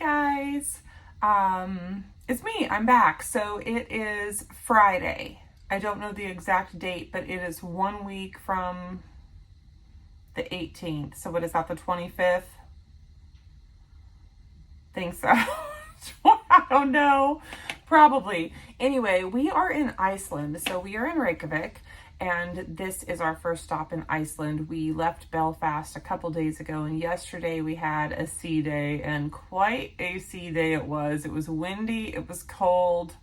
guys. It's me. I'm back. So it is Friday. I don't know the exact date, but it is 1 week from the 18th. So what is that, the 25th? Think so. I don't know. Probably. Anyway, we are in Iceland. So we are in Reykjavík. And this is our first stop in Iceland. We left Belfast a couple days ago, and yesterday we had a sea day, and quite a sea day it was. It was windy, it was cold,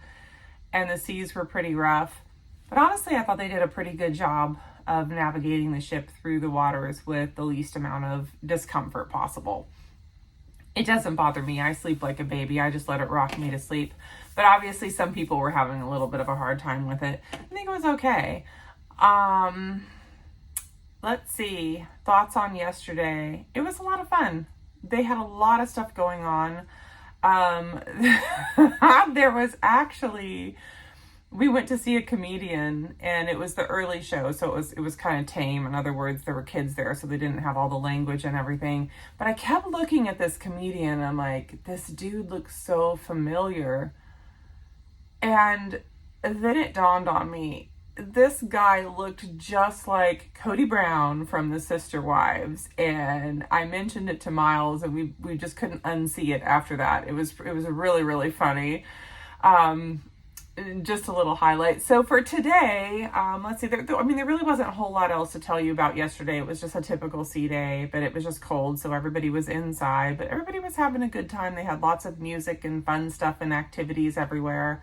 and the seas were pretty rough. But honestly, I thought they did a pretty good job of navigating the ship through the waters with the least amount of discomfort possible. It doesn't bother me. I sleep like a baby. I just let it rock me to sleep. But obviously some people were having a little bit of a hard time with it. I think it was okay. Let's see, thoughts on yesterday. It was a lot of fun. They had a lot of stuff going on. There was actually, we went to see a comedian, and it was the early show, so it was kind of tame. In other words, there were kids there, so they didn't have all the language and everything. But I kept looking at this comedian, and I'm like, this dude looks so familiar. And then it dawned on me, this guy looked just like Cody Brown from the Sister Wives, and I mentioned it to Miles, and we just couldn't unsee it after that. It was really, really funny. Just a little highlight. So for today, let's see, there really wasn't a whole lot else to tell you about yesterday. It was just a typical sea day, but it was just cold, so everybody was inside, but everybody was having a good time. They had lots of music and fun stuff and activities everywhere.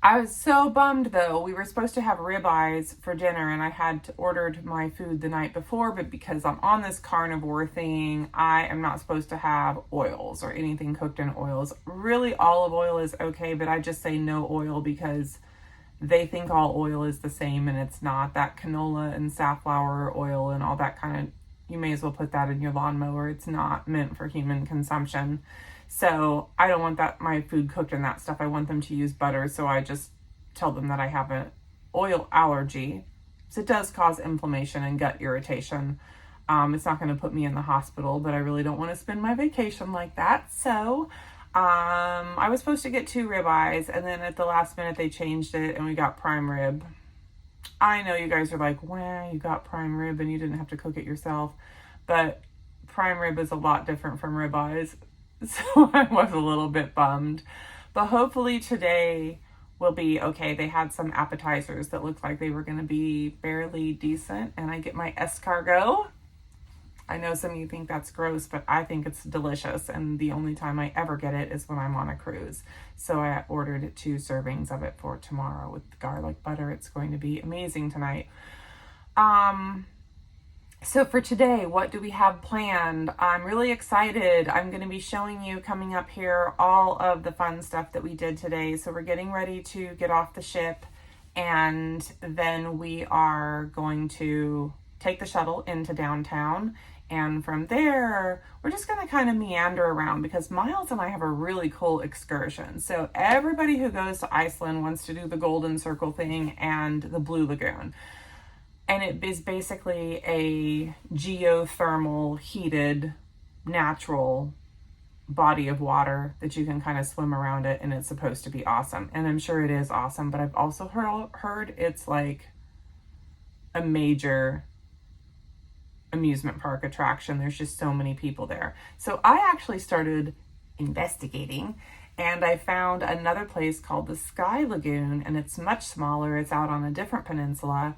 I was so bummed though. We were supposed to have ribeyes for dinner, and I had ordered my food the night before, but because I'm on this carnivore thing, I am not supposed to have oils or anything cooked in oils. Really, olive oil is okay, but I just say no oil because they think all oil is the same, and it's not. That canola and safflower oil and all that kind of, you may as well put that in your lawnmower. It's not meant for human consumption. So I don't want my food cooked in that stuff. I want them to use butter. So I just tell them that I have an oil allergy. So it does cause inflammation and gut irritation. It's not going to put me in the hospital, but I really don't want to spend my vacation like that. So I was supposed to get 2 ribeyes, and then at the last minute they changed it and we got prime rib. I know you guys are like, wow, you got prime rib and you didn't have to cook it yourself. But prime rib is a lot different from ribeyes. So I was a little bit bummed, but hopefully today will be okay. They had some appetizers that looked like they were going to be fairly decent, and I get my escargot. I know some of you think that's gross, but I think it's delicious, and the only time I ever get it is when I'm on a cruise. So I ordered 2 servings of it for tomorrow with garlic butter. It's going to be amazing tonight. So for today, what do we have planned? I'm really excited. I'm going to be showing you coming up here all of the fun stuff that we did today. So we're getting ready to get off the ship, and then we are going to take the shuttle into downtown. And from there, we're just going to kind of meander around because Miles and I have a really cool excursion. So everybody who goes to Iceland wants to do the Golden Circle thing and the Blue Lagoon. And it is basically a geothermal, heated, natural body of water that you can kind of swim around it, and it's supposed to be awesome. And I'm sure it is awesome, but I've also heard it's like a major amusement park attraction. There's just so many people there. So I actually started investigating, and I found another place called the Sky Lagoon, and it's much smaller. It's out on a different peninsula.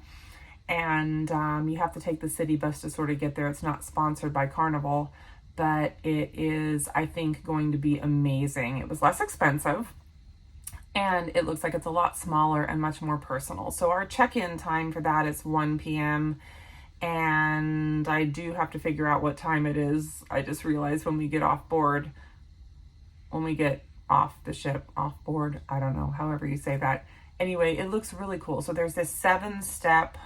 And you have to take the city bus to sort of get there. It's not sponsored by Carnival, but it is, I think, going to be amazing. It was less expensive, and it looks like it's a lot smaller and much more personal. So our check-in time for that is 1 p.m., and I do have to figure out what time it is. I just realized when we get off the ship, off board, I don't know, however you say that. Anyway, it looks really cool. So there's this 7-step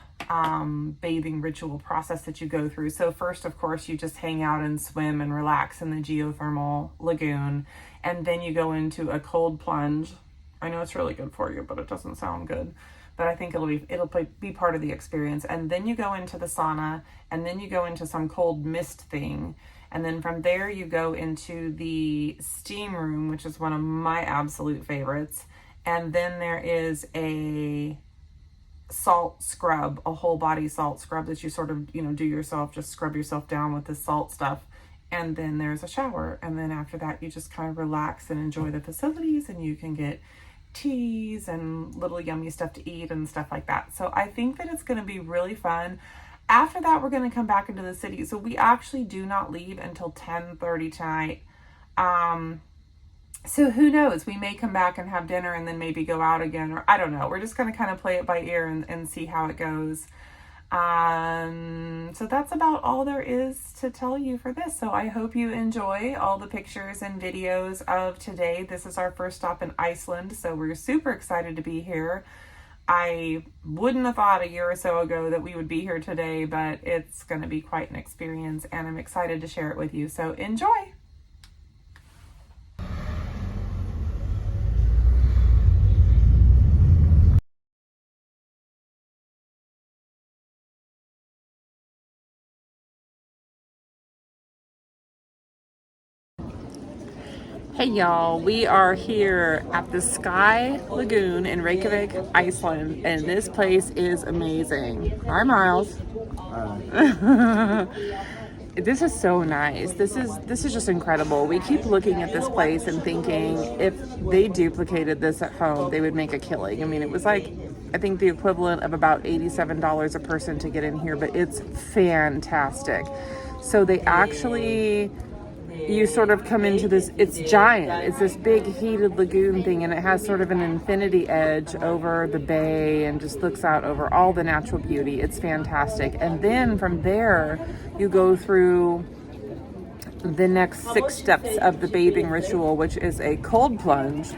bathing ritual process that you go through. So first, of course, you just hang out and swim and relax in the geothermal lagoon. And then you go into a cold plunge. I know it's really good for you, but it doesn't sound good. But I think it'll be part of the experience. And then you go into the sauna, and then you go into some cold mist thing. And then from there, you go into the steam room, which is one of my absolute favorites. And then there is a salt scrub, a whole body salt scrub that you sort of, do yourself, just scrub yourself down with the salt stuff. And then there's a shower. And then after that, you just kind of relax and enjoy the facilities, and you can get teas and little yummy stuff to eat and stuff like that. So I think that it's going to be really fun. After that, we're going to come back into the city. So we actually do not leave until 10:30 tonight. So who knows? We may come back and have dinner and then maybe go out again, or I don't know. We're just going to kind of play it by ear and see how it goes. So that's about all there is to tell you for this. So I hope you enjoy all the pictures and videos of today. This is our first stop in Iceland, so we're super excited to be here. I wouldn't have thought a year or so ago that we would be here today, but it's going to be quite an experience, and I'm excited to share it with you. So enjoy! Hey y'all, we are here at the Sky Lagoon in Reykjavík, Iceland, and this place is amazing. Hi Miles. This is so nice. This is just incredible. We keep looking at this place and thinking if they duplicated this at home, they would make a killing. I mean, it was like, I think the equivalent of about $87 a person to get in here, but it's fantastic. So they actually, you sort of come into this, it's giant. It's this big heated lagoon thing, and it has sort of an infinity edge over the bay and just looks out over all the natural beauty. It's fantastic. And then from there, you go through the next 6 steps of the bathing ritual, which is a cold plunge.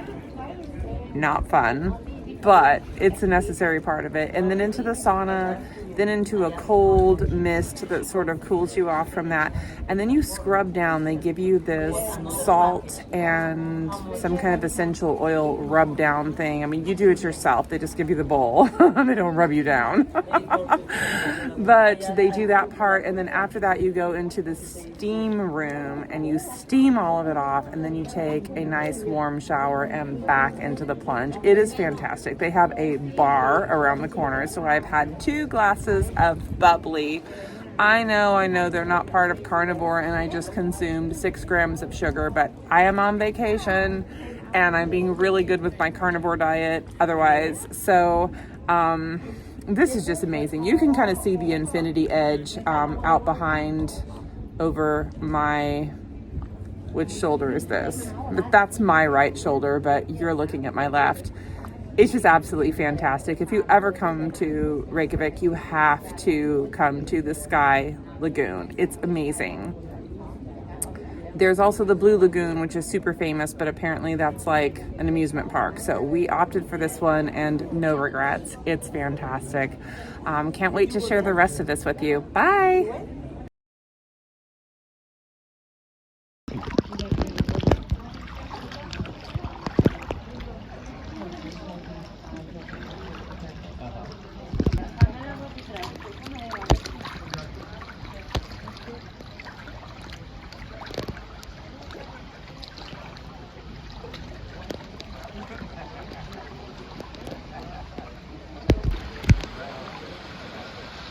Not fun, but it's a necessary part of it. And then into the sauna, then into a cold mist that sort of cools you off from that. And then you scrub down. They give you this salt and some kind of essential oil rub down thing. I mean, you do it yourself. They just give you the bowl. They don't rub you down. But they do that part. And then after that, you go into the steam room and you steam all of it off. And then you take a nice warm shower and back into the plunge. It is fantastic. They have a bar around the corner. So I've had 2 glasses of bubbly. I know they're not part of carnivore, and I just consumed 6 grams of sugar, but I am on vacation and I'm being really good with my carnivore diet otherwise. So this is just amazing. You can kind of see the infinity edge out behind over my, which shoulder is this? But that's my right shoulder, but you're looking at my left. It's just absolutely fantastic. If you ever come to Reykjavik, you have to come to the Sky Lagoon. It's amazing. There's also the Blue Lagoon, which is super famous, but apparently that's like an amusement park. So we opted for this one, and no regrets. It's fantastic. Can't wait to share the rest of this with you. Bye.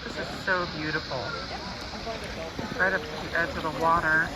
This is so beautiful. Right up to the edge of the water.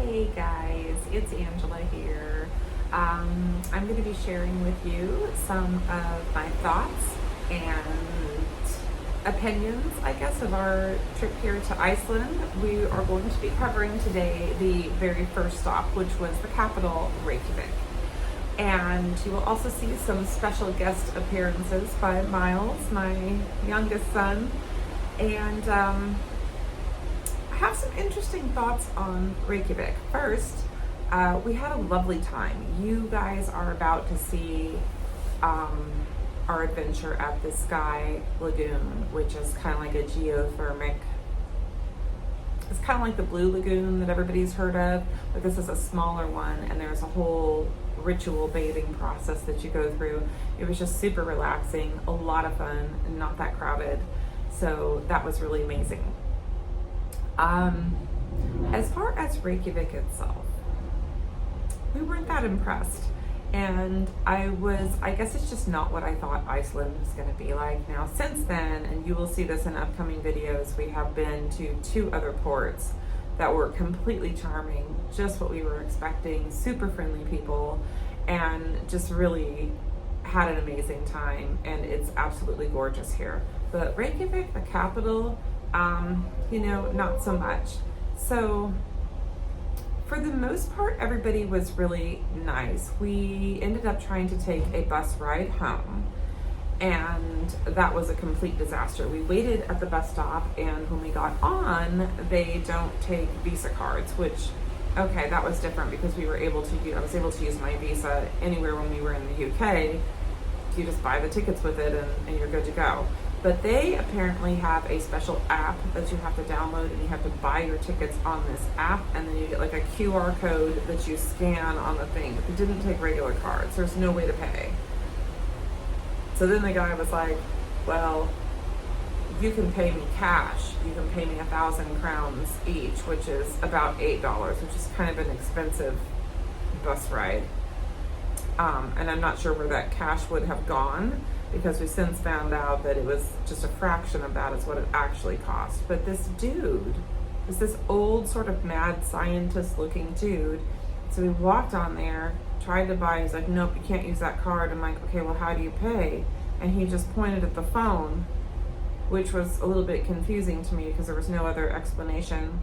Hey guys, it's Angela here. I'm going to be sharing with you some of my thoughts and opinions, I guess, of our trip here to Iceland. We are going to be covering today the very first stop, which was the capital, Reykjavík. And you will also see some special guest appearances by Miles, my youngest son. And I have some interesting thoughts on Reykjavík. First, we had a lovely time. You guys are about to see our adventure at the Sky Lagoon, which is kind of like a geothermic, it's kind of like the Blue Lagoon that everybody's heard of, but this is a smaller one, and there's a whole ritual bathing process that you go through. It was just super relaxing, a lot of fun, and not that crowded. So that was really amazing. As far as Reykjavík itself, we weren't that impressed. And I guess it's just not what I thought Iceland was going to be like. Now, since then, and you will see this in upcoming videos, we have been to 2 other ports that were completely charming, just what we were expecting, super friendly people, and just really had an amazing time. And it's absolutely gorgeous here. But Reykjavík, the capital, not so much. So for the most part, everybody was really nice. We ended up trying to take a bus ride home, and that was a complete disaster. We waited at the bus stop, and when we got on, they don't take Visa cards, which, okay, that was different because I was able to use my Visa anywhere when we were in the UK. You just buy the tickets with it and you're good to go. But they apparently have a special app that you have to download, and you have to buy your tickets on this app, and then you get like a QR code that you scan on the thing. But they didn't take regular cards. There's no way to pay. So then the guy was like, well, you can pay me cash. You can pay me 1,000 crowns each, which is about $8, which is kind of an expensive bus ride. And I'm not sure where that cash would have gone, because we since found out that it was just a fraction of that is what it actually cost. But this dude is this old sort of mad scientist looking dude. So we walked on there, tried to buy, he's like, nope, you can't use that card. I'm like, okay, well, how do you pay? And he just pointed at the phone, which was a little bit confusing to me because there was no other explanation.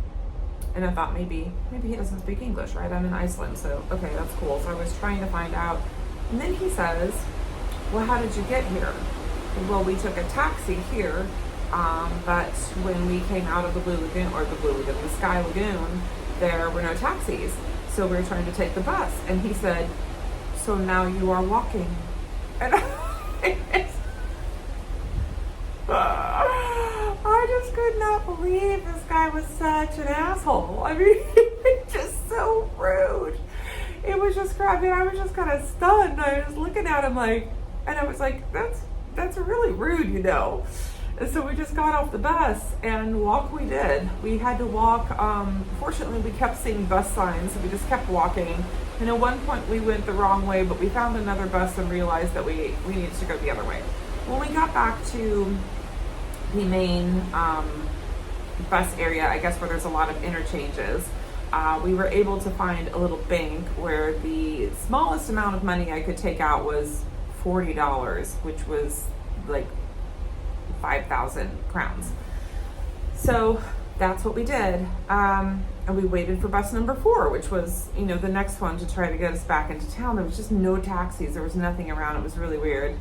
And I thought maybe he doesn't speak English, right? I'm in Iceland, so okay, that's cool. So I was trying to find out. And then he says, well, how did you get here? Well, we took a taxi here, but when we came out of the Sky Lagoon, there were no taxis. So we were trying to take the bus. And he said, so now you are walking. And I just could not believe this guy was such an asshole. I mean, he was just so rude. It was just crappy. I was just kind of stunned. I was looking at him like, and I was like, that's really rude, And so we just got off the bus and walk we did. We had to walk. Fortunately, we kept seeing bus signs, so we just kept walking. And at one point, we went the wrong way, but we found another bus and realized that we needed to go the other way. When we got back to the main bus area, I guess where there's a lot of interchanges, we were able to find a little bank where the smallest amount of money I could take out was $40, which was like 5,000 crowns. So that's what we did. And we waited for bus number 4, which was, the next one to try to get us back into town. There was just no taxis. There was nothing around. It was really weird.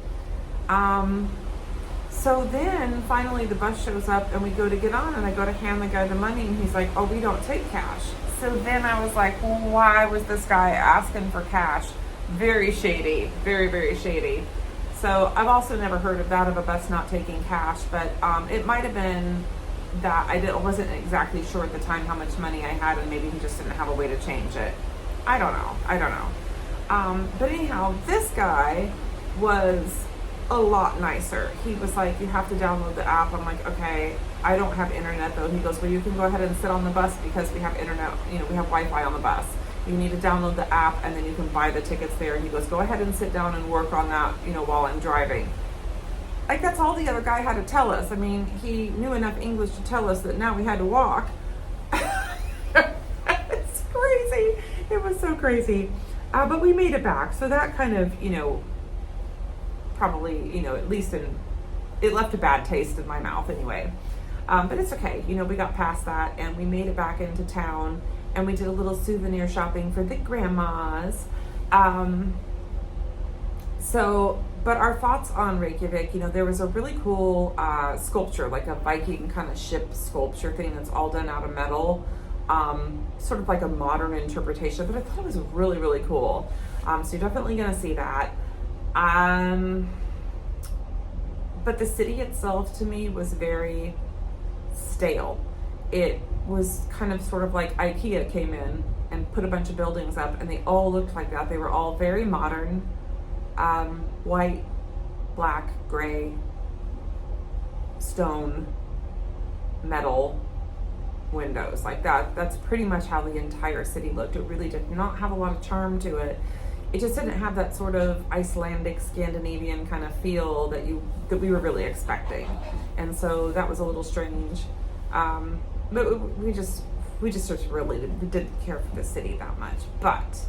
So then finally the bus shows up and we go to get on, and I go to hand the guy the money, and he's like, oh, we don't take cash. So then I was like, well, why was this guy asking for cash? Very shady, very, very shady. So I've also never heard of that, of a bus not taking cash, but it might have been that I wasn't exactly sure at the time how much money I had, and maybe he just didn't have a way to change it. I don't know. But anyhow, this guy was a lot nicer. He was like, you have to download the app. I'm like, okay, I don't have internet though. He goes, well, you can go ahead and sit on the bus because we have internet, we have Wi-Fi on the bus. You need to download the app and then you can buy the tickets there. And he goes, go ahead and sit down and work on that, while I'm driving. Like, that's all the other guy had to tell us. I mean, he knew enough English to tell us that now we had to walk. It's crazy. was so crazy. But we made it back. So that kind of, probably, at least it left a bad taste in my mouth anyway. But it's okay. We got past that and we made it back into town and we did a little souvenir shopping for the grandmas. But our thoughts on Reykjavík, there was a really cool sculpture, like a Viking kind of ship sculpture thing that's all done out of metal, sort of like a modern interpretation, but I thought it was really, really cool. So you're definitely going to see that. But the city itself to me was very stale. It was kind of sort of like IKEA came in and put a bunch of buildings up and they all looked like that. They were all very modern. White, black, gray, stone, metal windows like that. That's pretty much how the entire city looked. It really did not have a lot of charm to it. It just didn't have that sort of Icelandic, Scandinavian kind of feel that we were really expecting. And so that was a little strange. But we just really didn't care for the city that much. But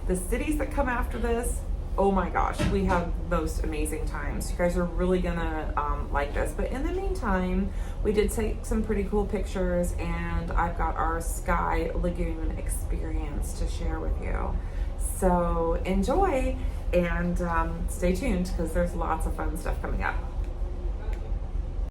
the cities that come after this, oh my gosh, we have the most amazing times. You guys are really gonna like this. But in the meantime, we did take some pretty cool pictures and I've got our Sky Lagoon experience to share with you. So enjoy and stay tuned because there's lots of fun stuff coming up.